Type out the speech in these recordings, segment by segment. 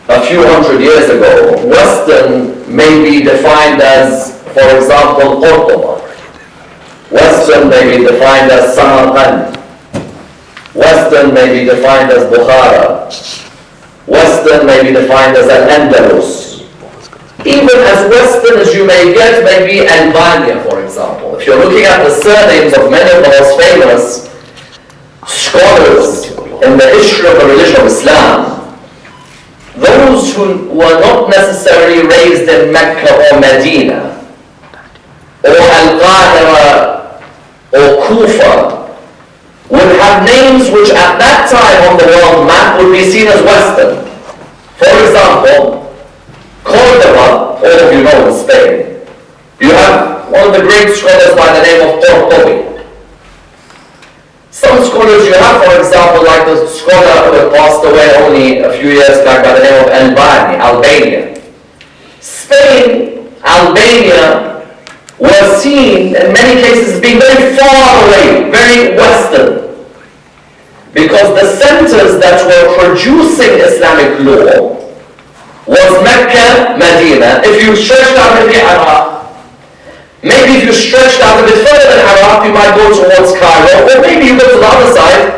a few hundred years ago, Western may be defined as, for example, Cordoba. Western may be defined as Samarkand. Western may be defined as Bukhara. Western may be defined as Al-Andalus. Even as Western as you may get may be Albania, for example. If you're looking at the surnames of many of the most famous scholars in the history of the religion of Islam, those who were not necessarily raised in Mecca or Medina, or Al-Qahira or Kufa, would have names which at that time on the world map would be seen as Western. For example, Cordoba, all of you know in Spain, you have one of the great scholars by the name of Qurtubi. Some scholars you have, for example, like the scholar who had passed away only a few years back by the name of Albania. Spain, Albania was seen in many cases being very far away, very Western, because the centers that were producing Islamic law was Mecca, Medina. If you stretched out maybe Iraq, maybe if you stretched out a bit further than Iraq, you might go towards Cairo, or maybe you go to the other side,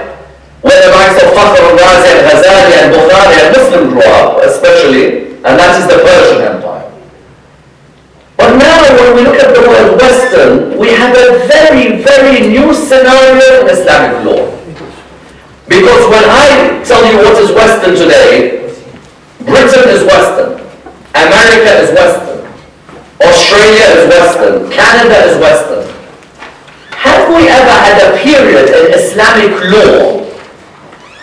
where the likes of Fakhr al-Razi and Ghazali and Bukhari and Muslim grew up, especially, and that is the Persian Empire. But now when we look at the word Western, we have a very, very new scenario in Islamic law. Because when I tell you what is Western today, Britain is Western, America is Western, Australia is Western, Canada is Western. Have we ever had a period in Islamic law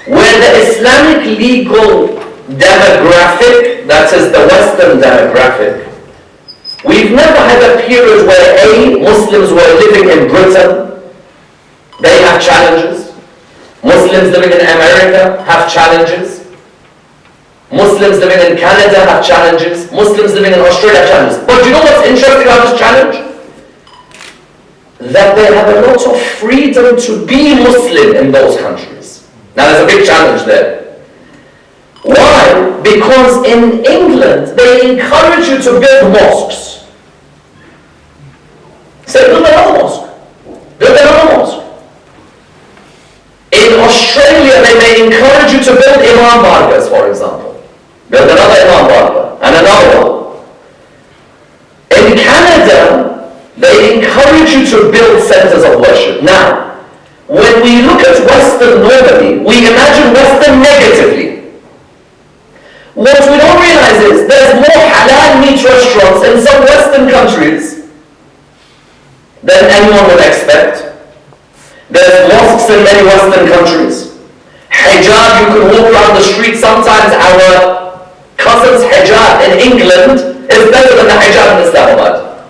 where the Islamic legal demographic, that is the Western demographic, we've never had a period where Muslims were living in Britain, they have challenges. Muslims living in America have challenges. Muslims living in Canada have challenges. Muslims living in Australia have challenges. But do you know what's interesting about this challenge? That they have a lot of freedom to be Muslim in those countries. Now there's a big challenge there. Why? Because in England, they encourage you to build mosques. Say, build another mosque. Build another mosque. In Australia, they may encourage you to build Imam Bargas, for example. Build another Imam Barga and another one. In Canada, they encourage you to build centers of worship. Now, when we look at Western normally, we imagine Western negatively. What we don't realize is there's more halal meat restaurants in some Western countries than anyone would expect. There's mosques in many Western countries. Hijab, you can walk around the street. Sometimes our cousin's hijab in England is better than the hijab in Islamabad.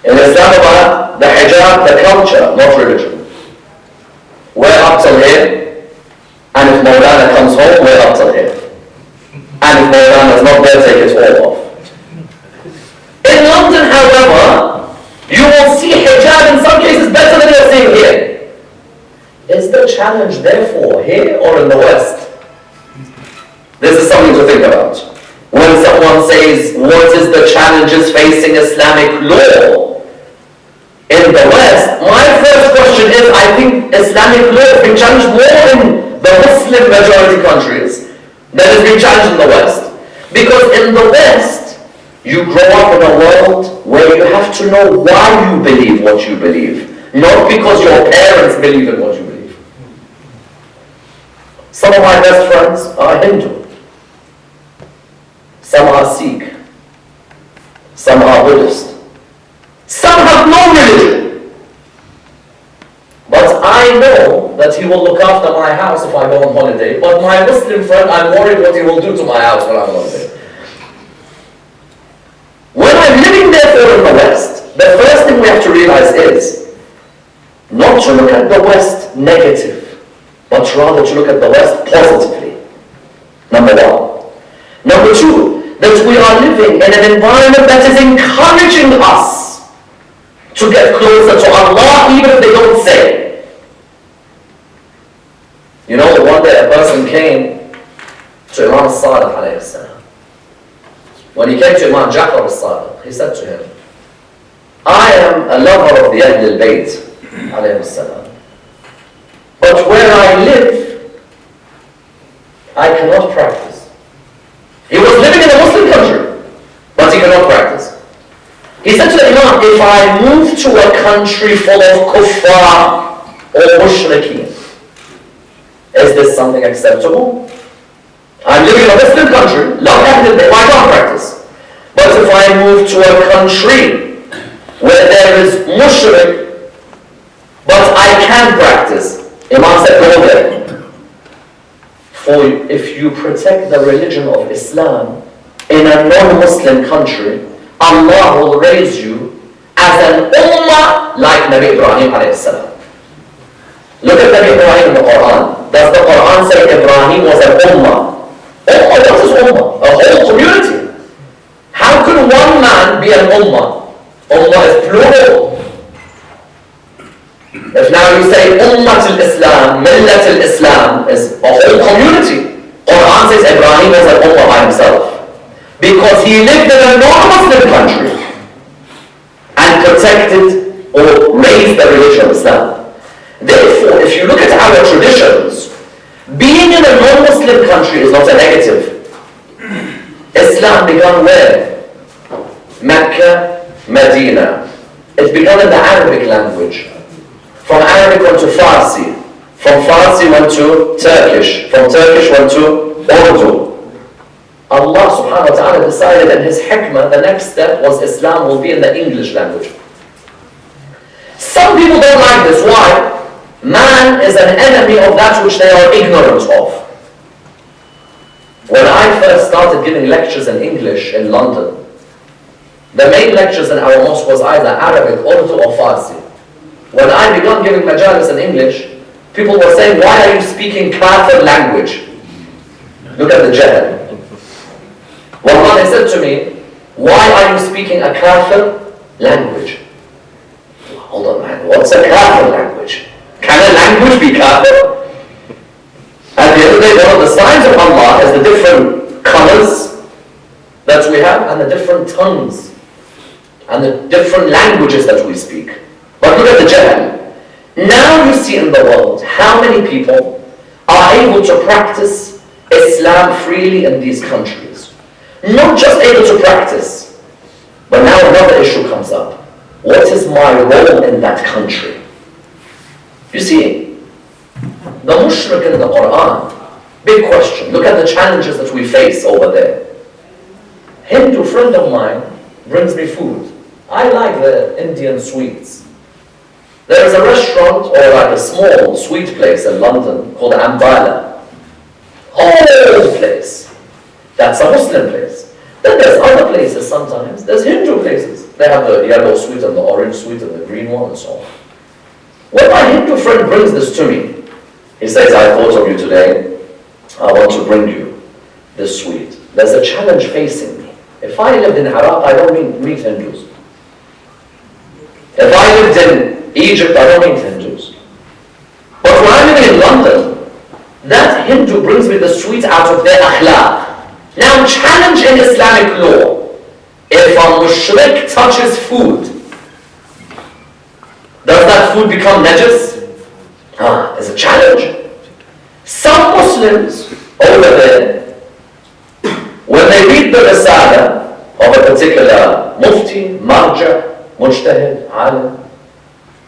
In Islamabad, the hijab, the culture, not religion. We're up till here, and if Maulana comes home, we're up till here. And if Maulana is not there, take it all off. In London, however, you will see hijab in some cases better than you're seeing here. Is the challenge therefore here or in the West? This is something to think about. When someone says, what is the challenges facing Islamic law in the West? My first question is, I think Islamic law has been challenged more in the Muslim majority countries than has been challenged in the West. Because in the West, you grow up in a world where you have to know why you believe what you believe, not because your parents believe in what you believe. Some of my best friends are Hindu. Some are Sikh. Some are Buddhist. Some have no religion. But I know that he will look after my house if I go on holiday. But my Muslim friend, I'm worried what he will do to my house when I'm on holiday. When I'm living therefore in the West, the first thing we have to realize is not to look at the West negative, but rather to look at the West positively. Number one. Number two, that we are living in an environment that is encouraging us to get closer to Allah, even if they don't say. You know, one day a person came to Imam al-Sadiq alayhi salam. When he came to Imam Ja'far al-Sadiq, he said to him, I am a lover of the Ahl al-Bayt alayhi salam, but where I live, I cannot practice. He was living in a Muslim country, but he cannot practice. He said to the Imam, if I move to a country full of kuffar or mushrikeen, is this something acceptable? I'm living in a Muslim country, I can't practice. But if I move to a country where there is mushrik, but I can practice, Imam said, go there. For if you protect the religion of Islam in a non-Muslim country, Allah will raise you as an ummah like Nabi Ibrahim alayhi salam. Look at Nabi Ibrahim in the Quran. Does the Quran say Ibrahim was an ummah? Ummah, what is ummah? A whole community. How could one man be an ummah? Ummah is plural. If now you say Ummat al-Islam, Millat al-Islam is a whole community. Quran says Ibrahim was an ummah by himself. Because he lived in a non-Muslim country and protected or raised the religion of Islam. Therefore, if you look at our traditions, being in a non-Muslim country is not a negative. Islam began where? Mecca, Medina. It began in the Arabic language. From Arabic went to Farsi. From Farsi went to Turkish. From Turkish went to Urdu. Allah subhanahu wa ta'ala decided in His hikmah, the next step was Islam will be in the English language. Some people don't like this. Why? Man is an enemy of that which they are ignorant of. When I first started giving lectures in English in London, the main lectures in our mosque was either Arabic, Urdu or Farsi. When I began giving majalis in English, people were saying, why are you speaking kafir language? Look at the jahl. Wallah, they said to me, why are you speaking a kafir language? Hold on, man, what's a kafir language? Can a language be kafir? At the end of the day, one of the signs of Allah is the different colors that we have and the different tongues and the different languages that we speak. But look at the jahl. Now you see in the world how many people are able to practice Islam freely in these countries. Not just able to practice, but now another issue comes up. What is my role in that country? You see, the mushrik in the Quran, big question. Look at the challenges that we face over there. Hindu friend of mine brings me food. I like the Indian sweets. There is a restaurant or like a small sweet place in London called Ambala. Whole place. That's a Muslim place. Then there's other places sometimes. There's Hindu places. They have the yellow sweet and the orange sweet and the green one and so on. When my Hindu friend brings this to me, he says, I thought of you today. I want to bring you this sweet. There's a challenge facing me. If I lived in Iraq, I don't meet Hindus. If I lived in Egypt, I don't meet Hindus. But when I'm living in London, that Hindu brings me the sweet out of their akhlaq. Now, challenge in Islamic law. If a mushrik touches food, does that food become najis? It's a challenge. Some Muslims over there, when they read the risala of a particular mufti, marja, mujtahid, alim,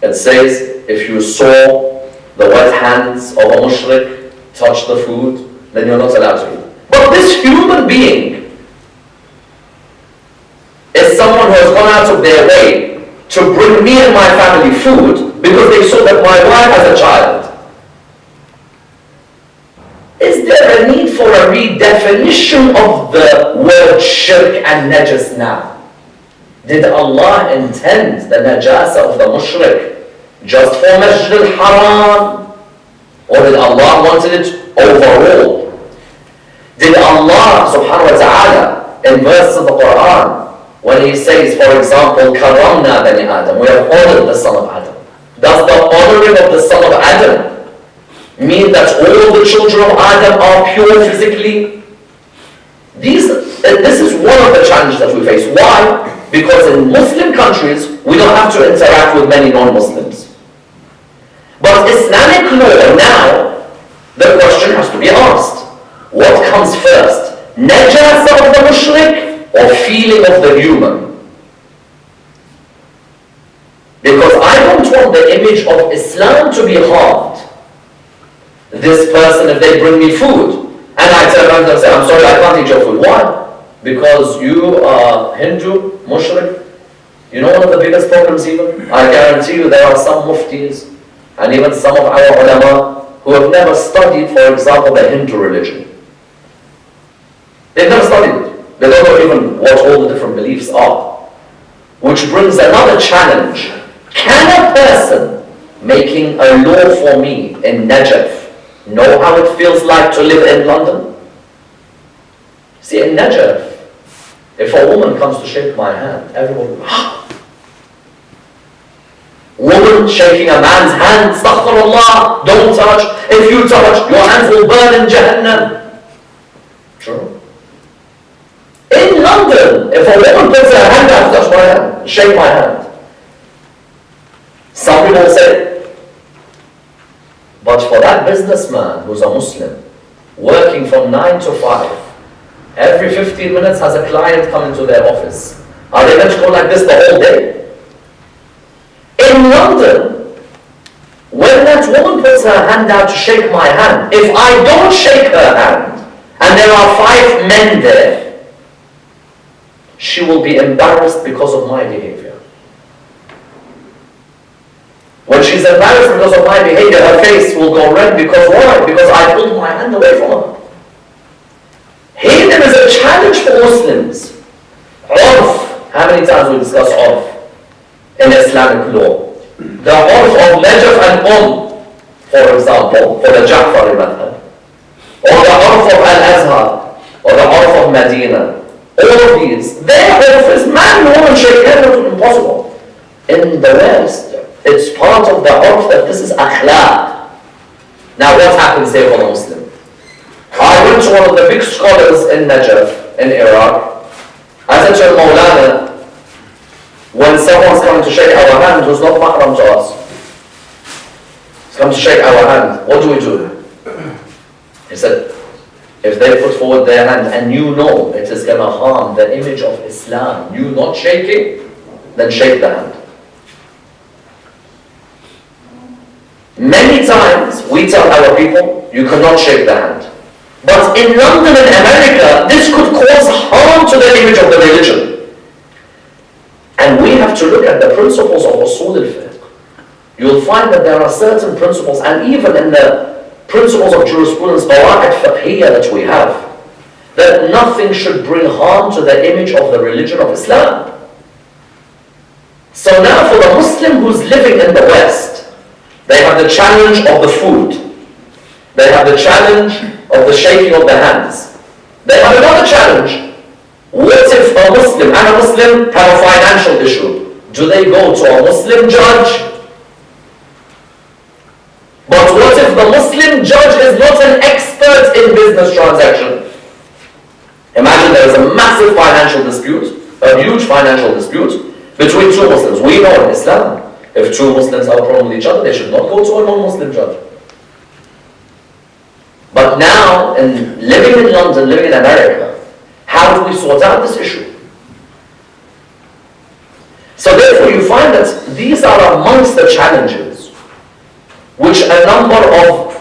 it says, if you saw the wet hands of a mushrik touch the food, then you're not allowed to eat. But this human being is someone who has gone out of their way to bring me and my family food because they saw that my wife has a child. Is there a need for a redefinition of the word shirk and najas now? Did Allah intend the najasa of the mushrik just for Masjid al-Haram? Or did Allah wanted it overall? Did Allah subhanahu wa ta'ala in verses of the Quran, when He says, for example, karamna bani Adam, we have honored the son of Adam. Does the honoring of the son of Adam mean that all the children of Adam are pure physically? This is one of the challenges that we face. Why? Because in Muslim countries, we don't have to interact with many non-Muslims. But Islamic law now, the question has to be asked. What comes first? Najasa of the mushrik or feeling of the human? Because I don't want the image of Islam to be harmed. This person, if they bring me food, and I turn around and say, I'm sorry, I can't eat your food. Why? Because you are Hindu, mushrik. You know one of the biggest problems even? I guarantee you there are some muftis, and even some of our ulama, who have never studied, for example, the Hindu religion. They've never studied it. They don't know even what all the different beliefs are. Which brings another challenge. Can a person making a law for me in Najaf know how it feels like to live in London? See, in Najaf, if a woman comes to shake my hand, everyone, woman shaking a man's hand, astaghfirullah, don't touch. If you touch, your hands will burn in Jahannam. True. In London, if a woman puts her hand out, touch my hand, shake my hand. Some people say, but for that businessman who's a Muslim, working from 9 to 5, every 15 minutes has a client come into their office. Are they going to go like this the whole day? In London, when that woman puts her hand out to shake my hand, if I don't shake her hand, and there are 5 men there, she will be embarrassed because of my behavior. When she's embarrassed because of my behavior, her face will go red. Because why? Because I pulled my hand away from her. Here there is a challenge for Muslims. Urf. How many times we discuss urf in Islamic law? The urf of Najaf and for example, for the Ja'fari madhab. Or the urf of Al-Azhar. Or the urf of Medina. All of these, their urf is man and woman shake hands, it's impossible. In the West, it's part of the urf that this is akhlaq. Now what happens here for the Muslim? I went to one of the big scholars in Najaf, in Iraq. I said to him, Maulana, when someone's coming to shake our hand who's not mahram to us, he's come to shake our hand, what do we do? He said, if they put forward their hand and you know it is going to harm the image of Islam, you not shaking, then shake the hand. Many times we tell our people, you cannot shake the hand. But in London and America, this could cause harm to the image of the religion. And we have to look at the principles of usul al-fiqh. You'll find that there are certain principles, and even in the principles of jurisprudence, qawa'id fiqhiyya that we have, that nothing should bring harm to the image of the religion of Islam. So now for the Muslim who's living in the West, they have the challenge of the food. They have the challenge of the shaking of the hands. They have another challenge. What if a Muslim and a Muslim have a financial issue? Do they go to a Muslim judge? But what if the Muslim judge is not an expert in business transaction? Imagine there is a massive financial dispute, a huge financial dispute between two Muslims. We know in Islam, if two Muslims are prone with each other, they should not go to a non-Muslim judge. But now, in living in London, living in America, how do we sort out this issue? So therefore you find that these are amongst the challenges which a number of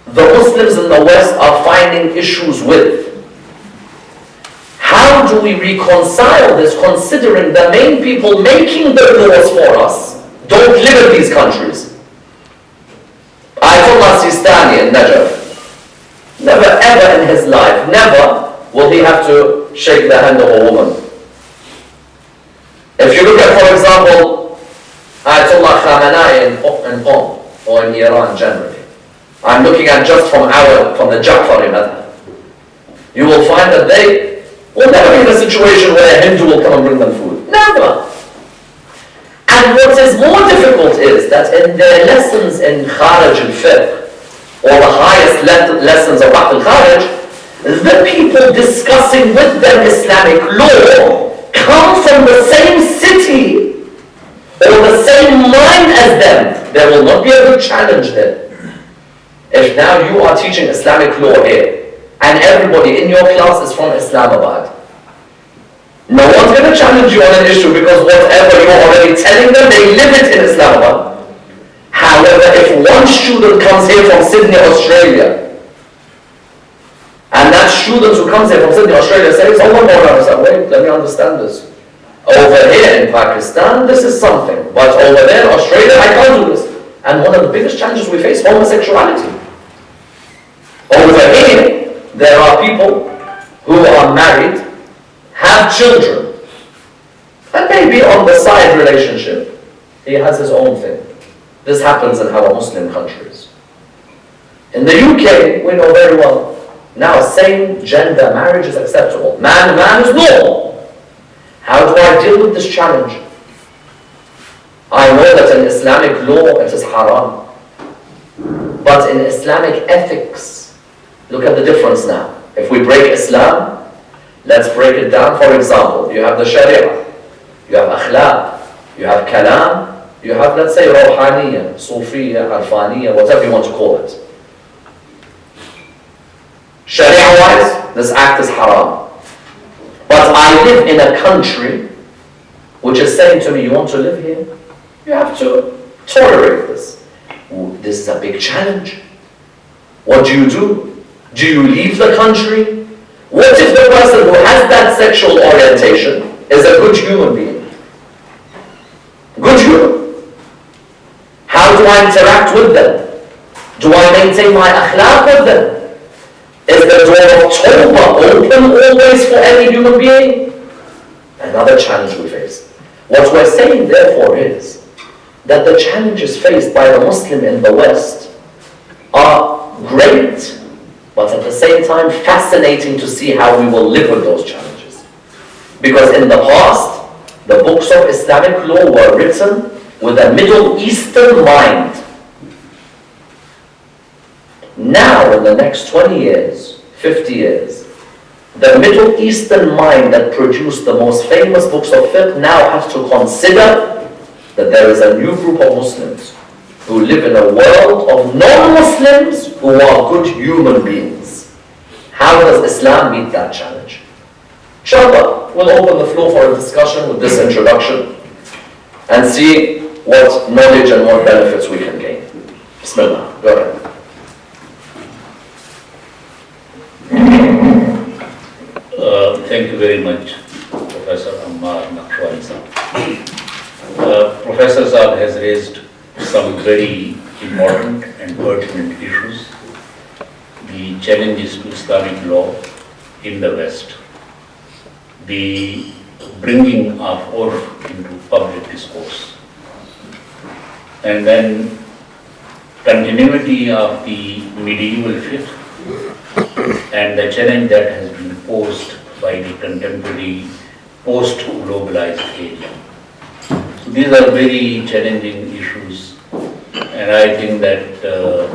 the Muslims in the West are finding issues with. How do we reconcile this, considering the main people making the laws for us don't live in these countries? Ayatollah Sistani in Najaf, never ever in his life, never will he have to shake the hand of a woman. If you look at, for example, Ayatollah Khamenei in Qom, or in Iran generally, I'm looking at just from the Ja'fari madhab, you will find that they will never be in a situation where a Hindu will come and bring them food. Never. And what is more difficult is that in their lessons in Kharaj al-Fiqh, or the highest lessons of Aql al-Kharaj, the people discussing with them Islamic law come from the same city or the same mind as them, there will not be a good challenge there. If now you are teaching Islamic law here, and everybody in your class is from Islamabad, no one's going to challenge you on an issue because whatever you're already telling them, they live it in Islamabad. However, if one student comes here from Sydney, Australia, and that student who comes here from Sydney, Australia says, oh, one more, wait, let me understand this. Over here in Pakistan, this is something, but over there in Australia, I can't do this. And one of the biggest challenges we face, homosexuality. Over here, there are people who are married, have children, and maybe on the side relationship, he has his own thing. This happens in our Muslim countries. In the UK, we know very well, now same gender marriage is acceptable. Man to man is normal. How do I deal with this challenge? I know that in Islamic law it is haram. But in Islamic ethics, look at the difference now. If we break Islam, let's break it down. For example, you have the Sharia, you have akhlaq, you have kalam, you have, let's say, ruhaniya, sufiya, arfaniya, whatever you want to call it. Sharia-wise, this act is haram. But I live in a country which is saying to me, you want to live here? You have to tolerate this. This is a big challenge. What do? Do you leave the country? What if the person who has that sexual orientation is a good human being? Good human. How do I interact with them? Do I maintain my akhlaq with them? Is the door of Tawbah open always for any human being? Another challenge we face. What we're saying therefore is that the challenges faced by the Muslim in the West are great, but at the same time fascinating to see how we will live with those challenges. Because in the past, the books of Islamic law were written with a Middle Eastern mind. Now, in the next 20 years, 50 years, the Middle Eastern mind that produced the most famous books of fiqh now has to consider that there is a new group of Muslims who live in a world of non-Muslims who are good human beings. How does Islam meet that challenge? Inshallah, we'll open the floor for a discussion with this introduction and see what knowledge and what benefits we can gain. Bismillah, go ahead. Thank you very much, Professor Ammar Naqshwani sir. Professor Saab has raised some very important and pertinent issues. The challenges to Islamic law in the West, the bringing of urf into public discourse, and then continuity of the medieval fiqh and the challenge that has been posed by the contemporary post-globalized age. So these are very challenging issues, and I think that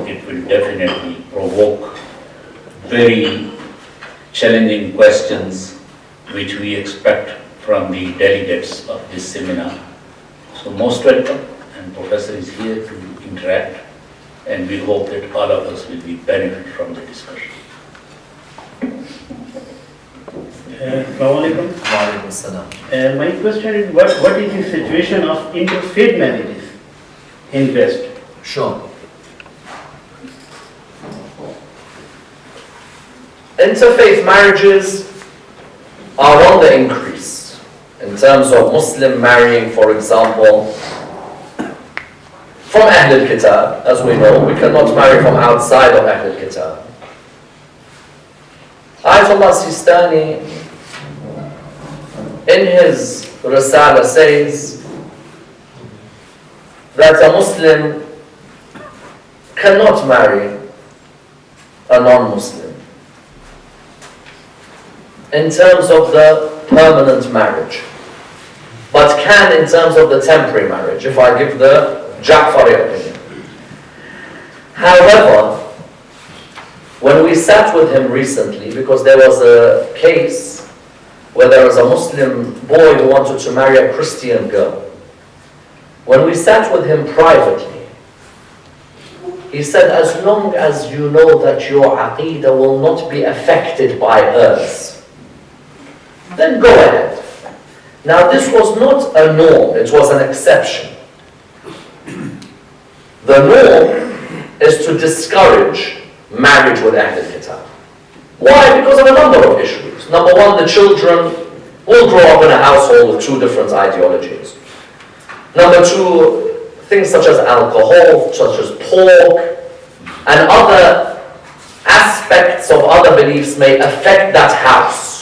it will definitely provoke very challenging questions which we expect from the delegates of this seminar. So most welcome, and Professor is here to interact, and we hope that all of us will be benefit from the discussion. Assalamu alaikum. My question is, what is the situation of interfaith marriages in West? Sure. Interfaith marriages are on the increase. In terms of Muslim marrying, for example, from Ahl al-Kitab, as we know, we cannot marry from outside of Ahl al-Kitab. Ayatollah Sistani, in his Risala, says that a Muslim cannot marry a non-Muslim in terms of the permanent marriage, but can in terms of the temporary marriage, if I give the Ja'fari opinion. However, When we sat with him recently, because there was a case where there was a Muslim boy who wanted to marry a Christian girl. When we sat with him privately, he said, as long as you know that your aqeedah will not be affected by hers, then go ahead. Now this was not a norm, it was an exception. The norm is to discourage marriage with Ahl al-Kitab. Why? Because of a number of issues. Number one, the children will grow up in a household with two different ideologies. Number two, things such as alcohol, such as pork, and other aspects of other beliefs may affect that house.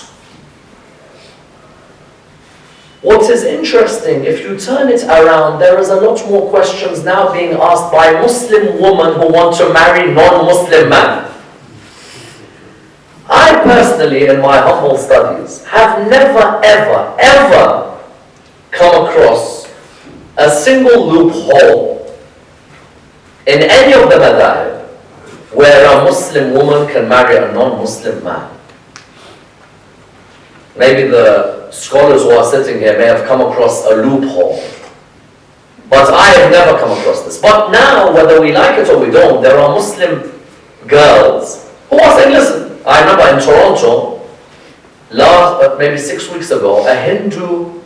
What is interesting, if you turn it around, there is a lot more questions now being asked by Muslim women who want to marry non-Muslim men. I personally, in my humble studies, have never, ever, ever come across a single loophole in any of the madhahib where a Muslim woman can marry a non-Muslim man. Maybe the scholars who are sitting here may have come across a loophole, but I have never come across this. But now, whether we like it or we don't, there are Muslim girls who are saying, listen, I remember in Toronto, maybe 6 weeks ago, a Hindu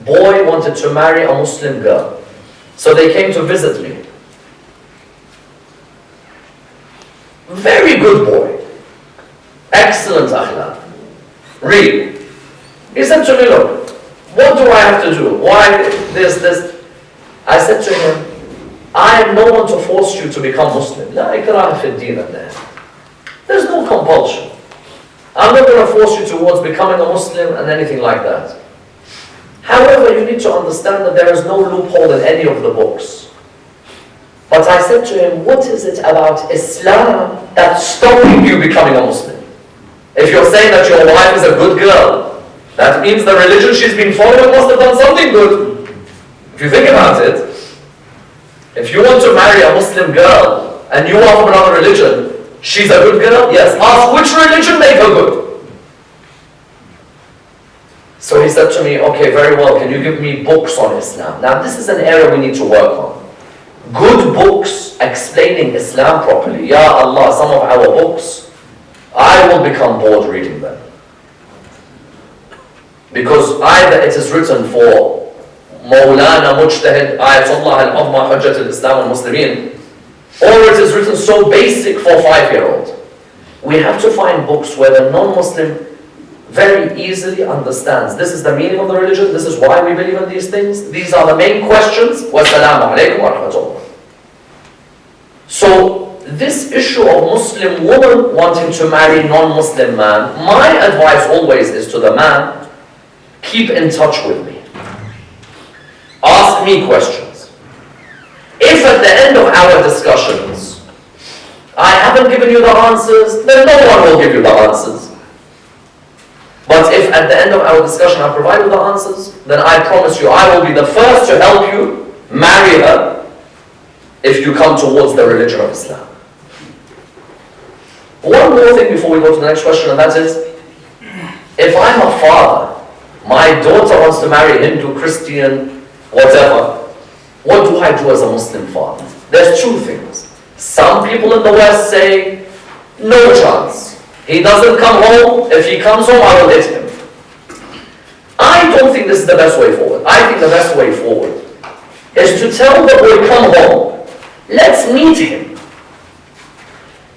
boy wanted to marry a Muslim girl. So they came to visit me. Very good boy. Excellent akhlaq. Really. He said to me, look, what do I have to do? Why this? I said to him, I am no one to force you to become Muslim. La ikraha fi ad-din there. There's no compulsion. I'm not going to force you towards becoming a Muslim and anything like that. However, you need to understand that there is no loophole in any of the books. But I said to him, what is it about Islam that's stopping you becoming a Muslim? If you're saying that your wife is a good girl, that means the religion she's been following must have done something good. If you think about it, if you want to marry a Muslim girl and you are from another religion, she's a good girl? Yes. Ask which religion made her good. So he said to me, okay, very well, can you give me books on Islam? Now this is an area we need to work on. Good books explaining Islam properly. Ya Allah, some of our books, I will become bored reading them. Because either it is written for Mawlana Mujtahid, Ayatollah al-Umma, Hujjat al-Islam al-Muslimin, or it is written so basic for 5-year-old. We have to find books where the non-Muslim very easily understands. This is the meaning of the religion, this is why we believe in these things, these are the main questions. Wassalamu alaikum wa rahmatullah. So, this issue of Muslim woman wanting to marry non-Muslim man, my advice always is to the man, keep in touch with me. Ask me questions. If at the end of our discussions, I haven't given you the answers, then no one will give you the answers. But if at the end of our discussion I provide you the answers, then I promise you I will be the first to help you marry her if you come towards the religion of Islam. One more thing before we go to the next question, and that is, if I'm a father, my daughter wants to marry Hindu, Christian, whatever, what do I do as a Muslim father? There's two things. Some people in the West say, no chance. He doesn't come home. If he comes home, I will hit him. I don't think this is the best way forward. I think the best way forward is to tell the boy, come home. Let's meet him.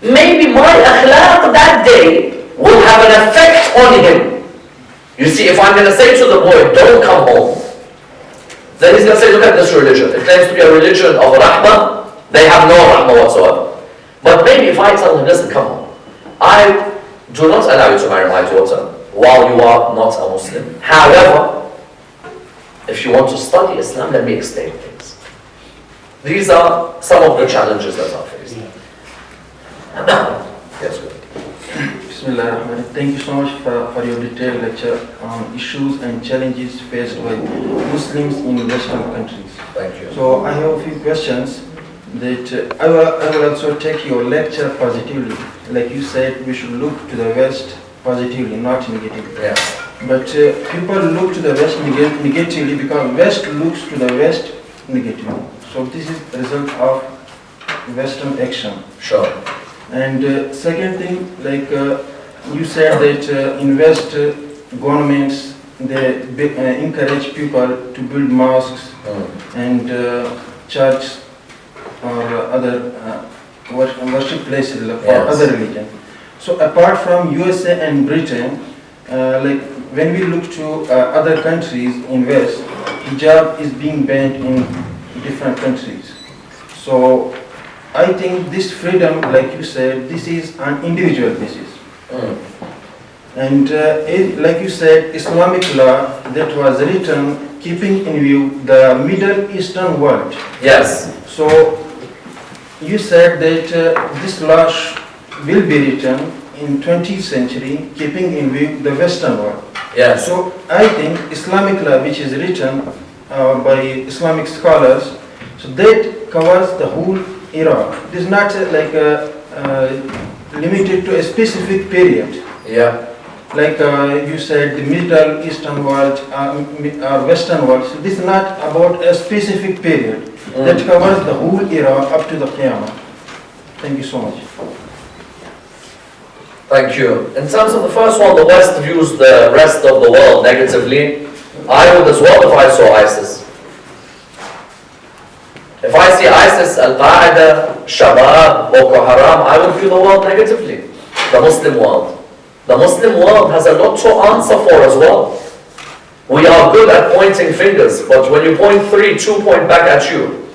Maybe my akhlaq that day will have an effect on him. You see, if I'm going to say to the boy, don't come home, then he's going to say, look at this religion. It claims to be a religion of rahmah. They have no rahmah whatsoever. But maybe if I tell him, listen, come home. I do not allow you to marry my daughter while you are not a Muslim. However, if you want to study Islam, let me explain things. These are some of the challenges that are faced. Yes, good. Bismillah. Thank you so much for your detailed lecture on issues and challenges faced by Muslims in Western countries. Thank you. So I have a few questions. that I will also take your lecture positively. Like you said, we should look to the West positively, not negatively. Yes. But people look to the West negatively because West looks to the West negatively. So this is the result of Western action. Sure. And second thing, like you said that in West governments, they encourage people to build mosques and church or other worship places for other religion. So apart from USA and Britain, like when we look to other countries in West, hijab is being banned in different countries. So I think this freedom, like you said, this is an individual basis. And like you said, Islamic law that was written keeping in view the Middle Eastern world. Yes. So you said that this law will be written in 20th century, keeping in view the Western world. Yes. So I think Islamic law, which is written by Islamic scholars, so that covers the whole era. It is not limited to a specific period. Yeah. Like you said, the Middle Eastern world or Western world. So this is not about a specific period. That covers the whole era up to the Qiyamah. Thank you so much. Thank you. In terms of the first one, the West views the rest of the world negatively. I would as well if I saw ISIS. If I see ISIS, Al-Qaeda, Shabab, Boko Haram, I would view the world negatively. The Muslim world. The Muslim world has a lot to answer for as well. We are good at pointing fingers, but when you point three, two point back at you.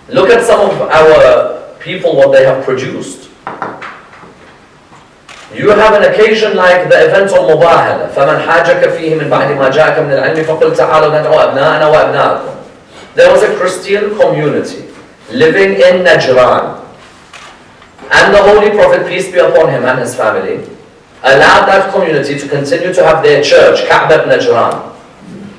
Look at some of our people, what they have produced. You have an occasion like the event on Mubahala. فَمَنْ حَاجَكَ فِيهِ مِنْ بَعْدِ مَا جَاءَكَ مِنَ الْعِلْمِ فَقُلْ تَعَالَوْا نَدْعُوا أَبْنَاءَنَا وَأَبْنَاءَكُمْ. There was a Christian community living in Najran. And the Holy Prophet, peace be upon him and his family, allowed that community to continue to have their church, Ka'bah Najran.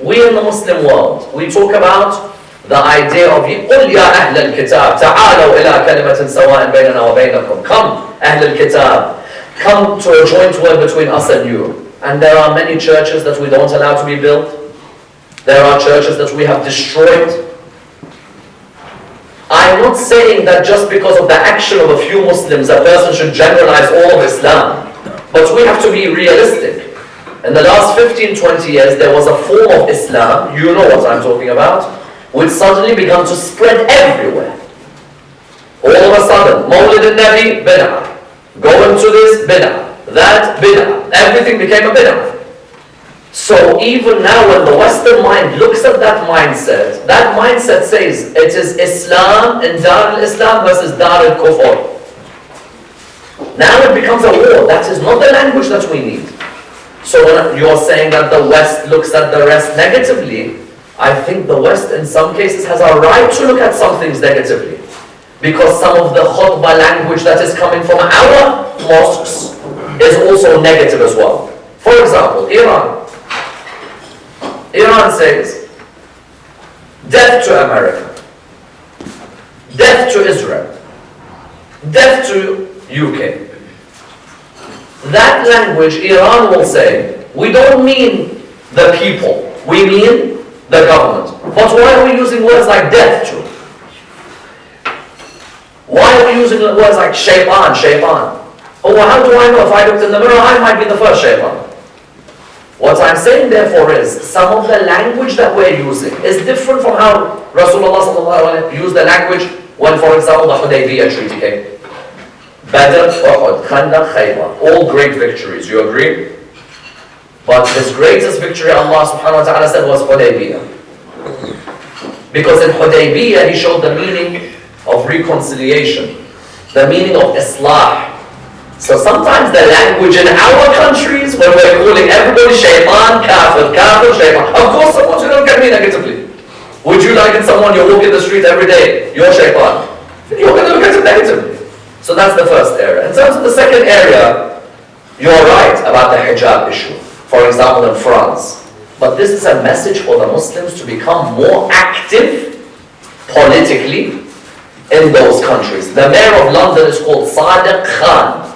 We in the Muslim world, we talk about the idea of قُلْ يَا أَهْلَ الْكِتَابِ تَعَالَوْا إِلَىٰ كَلِمَةٍ سَوَاءٍ بَيْنَنَا وَبَيْنَكُمْ. Come, أهل الكتاب, come to a joint word between us and you. And there are many churches that we don't allow to be built. There are churches that we have destroyed. I'm not saying that just because of the action of a few Muslims, a person should generalize all of Islam. But we have to be realistic. In the last 15, 20 years, there was a form of Islam, you know what I'm talking about, which suddenly began to spread everywhere. All of a sudden, Mawlid al-Nabi, bid'ah. Going to this, bid'ah. That, bid'ah. Everything became a bid'ah. So even now when the Western mind looks at that mindset says it is Islam and Dar al-Islam versus Dar al-Kufr. Now it becomes a war. That is not the language that we need. So when you're saying that the West looks at the rest negatively, I think the West in some cases has a right to look at some things negatively. Because some of the khutbah language that is coming from our mosques is also negative as well. For example, Iran. Iran says, death to America, death to Israel, death to UK. That language, Iran will say, we don't mean the people, we mean the government. But why are we using words like death to? Why are we using words like shaytan, shaytan? Oh, well, how do I know if I looked in the mirror, I might be the first shaytan? What I'm saying therefore is, some of the language that we're using is different from how Rasulullah used the language when, for example, the Hudaybiyah treaty came. Badr, Uhud, Khandaq, Khaybar, all great victories, you agree? But his greatest victory, Allah subhanahu wa ta'ala said, was Hudaybiyah. Because in Hudaybiyah, he showed the meaning of reconciliation, the meaning of Islah. So sometimes the language in our countries, when we're calling everybody shaytan, kafir, kafir, shaytan. Of course, someone's going to look at me negatively. Would you like it someone you walk in the street every day, you're shaytan? You're going to look at it negatively. So that's the first area. In terms of the second area, you're right about the hijab issue. For example, in France. But this is a message for the Muslims to become more active politically in those countries. The mayor of London is called Sadiq Khan.